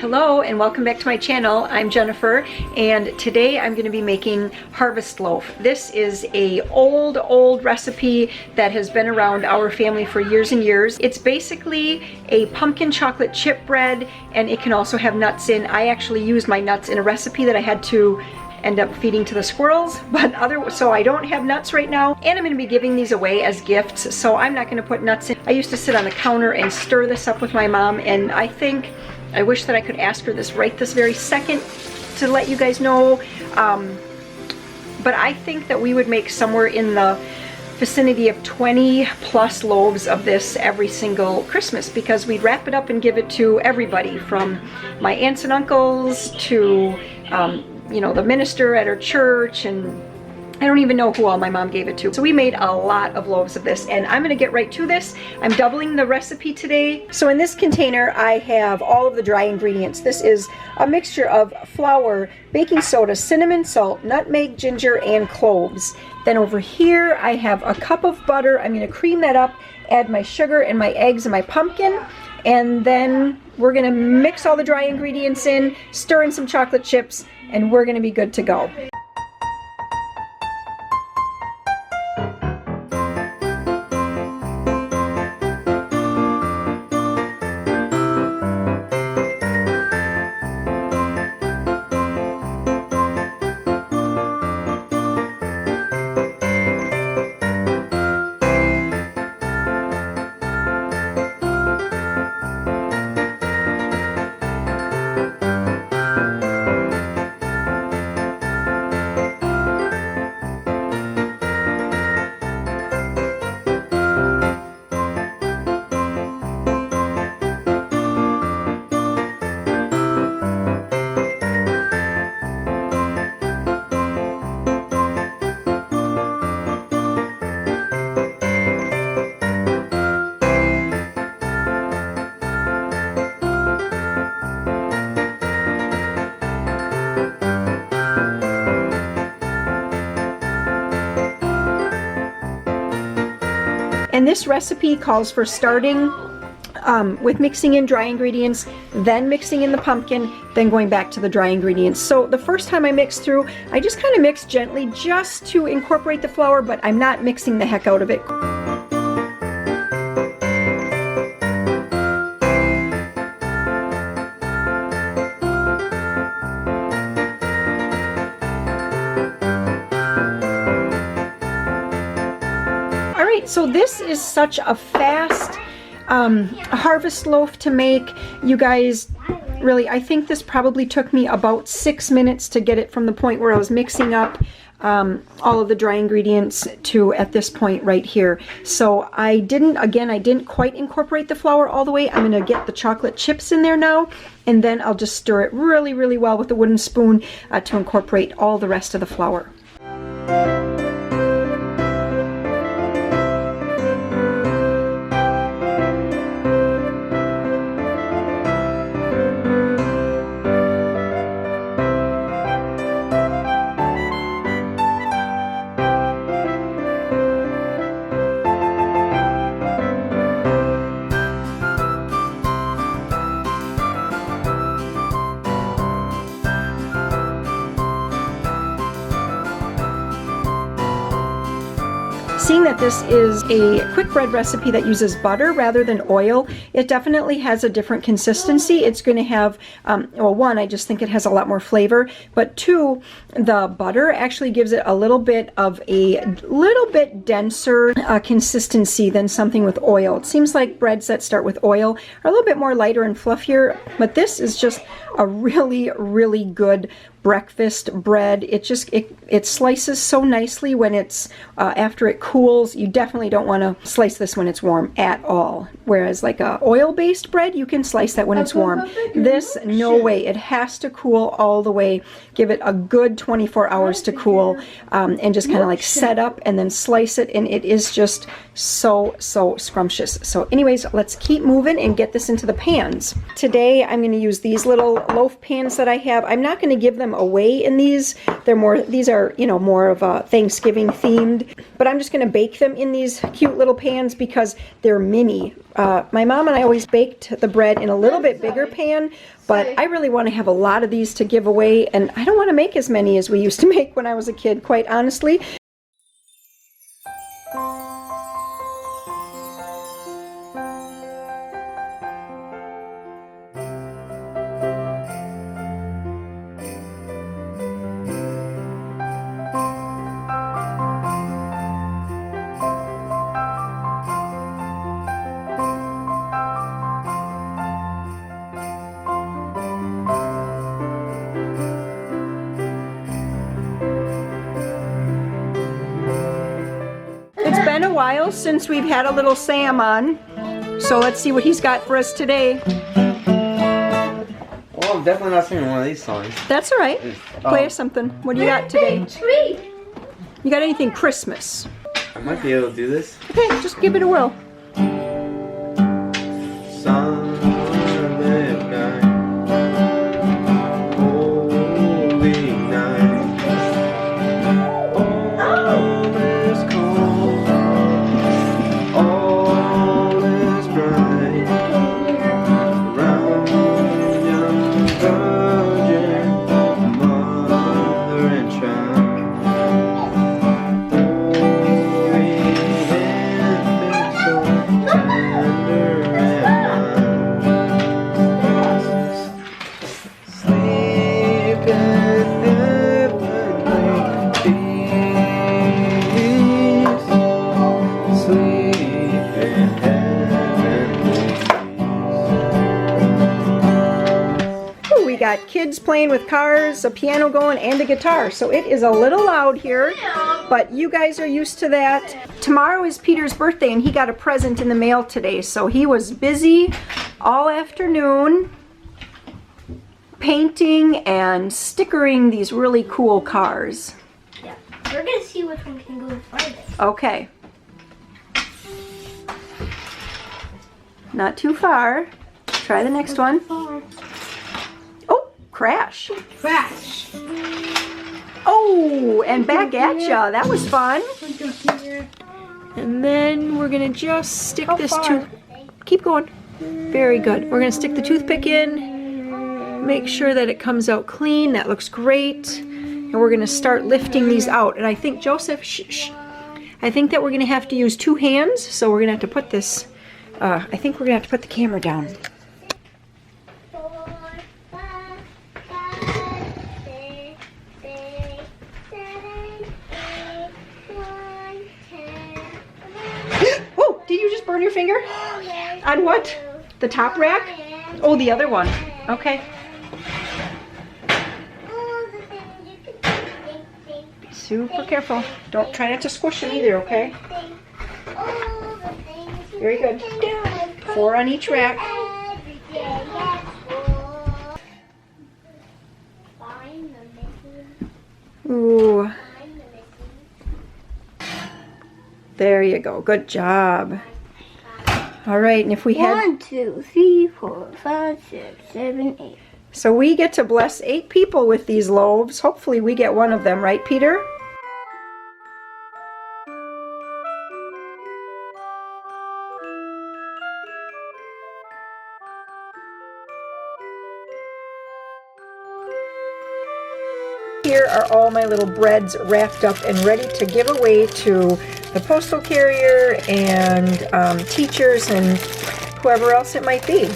Hello and welcome back to my channel. I'm Jennifer and today I'm going to be making Harvest Loaf. This is a old recipe that has been around our family for years and years. It's basically a pumpkin chocolate chip bread and it can also have nuts in. I actually used my nuts in a recipe that I had to end up feeding to the squirrels, so I don't have nuts right now, and I'm going to be giving these away as gifts, so I'm not going to put nuts in. I used to sit on the counter and stir this up with my mom, and I wish that I could ask her this right this very second to let you guys know, but I think that we would make somewhere in the vicinity of 20 plus loaves of this every single Christmas, because we'd wrap it up and give it to everybody, from my aunts and uncles to you know, the minister at our church, and I don't even know who all my mom gave it to. So we made a lot of loaves of this, and I'm gonna get right to this. I'm doubling the recipe today. So in this container, I have all of the dry ingredients. This is a mixture of flour, baking soda, cinnamon, salt, nutmeg, ginger, and cloves. Then over here, I have a cup of butter. I'm gonna cream that up, add my sugar and my eggs and my pumpkin, and then we're gonna mix all the dry ingredients in, stir in some chocolate chips, and we're gonna be good to go. And this recipe calls for starting with mixing in dry ingredients, then mixing in the pumpkin, then going back to the dry ingredients. So the first time I mixed through, I just kind of mixed gently just to incorporate the flour, but I'm not mixing the heck out of it. So this is such a fast harvest loaf to make. You guys, really, I think this probably took me about 6 minutes to get it from the point where I was mixing up all of the dry ingredients to at this point right here. So I didn't quite incorporate the flour all the way. I'm going to get the chocolate chips in there now, and then I'll just stir it really well with a wooden spoon to incorporate all the rest of the flour. Seeing that this is a quick bread recipe that uses butter rather than oil, it definitely has a different consistency. It's going to have, well, one, I just think it has a lot more flavor, but two, the butter actually gives it a little bit denser consistency than something with oil. It seems like breads that start with oil are a little bit more lighter and fluffier, but this is just a really good breakfast bread. It slices so nicely when it's after it cools. You definitely don't want to slice this when it's warm at all, whereas like a oil-based bread, you can slice that when it's warm. This, no way. It has to cool all the way. Give it a good 24 hours to cool, and just kind of like set up and then slice it, and it is just so scrumptious. So anyways, let's keep moving and get this into the pans. Today I'm going to use these little loaf pans that I have. I'm not going to give them them away in these. These are, you know, more of a Thanksgiving themed. But I'm just going to bake them in these cute little pans because they're mini. My mom and I always baked the bread in a little bit bigger pan, but I really want to have a lot of these to give away, and I don't want to make as many as we used to make when I was a kid, quite honestly. It's been a while since we've had a little Sam on, so let's see what he's got for us today. Well, I'm definitely not singing one of these songs. That's all right. Play us something. What do you got today? You got anything Christmas? I might be able to do this. Okay, just give it a whirl. Sunday night, holy night, all is cold, all is bright, round young virgin, mother and child, holy infant, so tender and mild, sleep in heavenly peace, sleep in heavenly peace. Ooh, we got kids playing with cars, a piano going, and a guitar. So it is a little loud here, but you guys are used to that. Tomorrow is Peter's birthday, and he got a present in the mail today. So he was busy all afternoon painting and stickering these really cool cars. Yeah. We're gonna see which one can go farthest. Okay. Not too far. Try the next one. Oh, crash. Crash. Oh, and back at ya. That was fun. And then we're gonna just stick this tooth. Keep going. Very good. We're gonna stick the toothpick in. Make sure that it comes out clean. That looks great. And we're gonna start lifting these out. And I think, Joseph, I think that we're gonna have to use 2 hands. So we're gonna have to put this, I think we're gonna have to put the camera down. 4, 5, 6, 7, 8, 9, 10. Oh, did you just burn your finger? On what? The top rack? Oh, the other one. Okay. Be super careful. Don't try not to squish them either, okay? Very good. 4 on each rack. Ooh. There you go. Good job. All right, and if we had... 1, 2, 3, 4, 5, 6, 7, 8. So we get to bless 8 people with these loaves. Hopefully we get one of them, right, Peter? Here are all my little breads wrapped up and ready to give away to the postal carrier and teachers and whoever else it might be.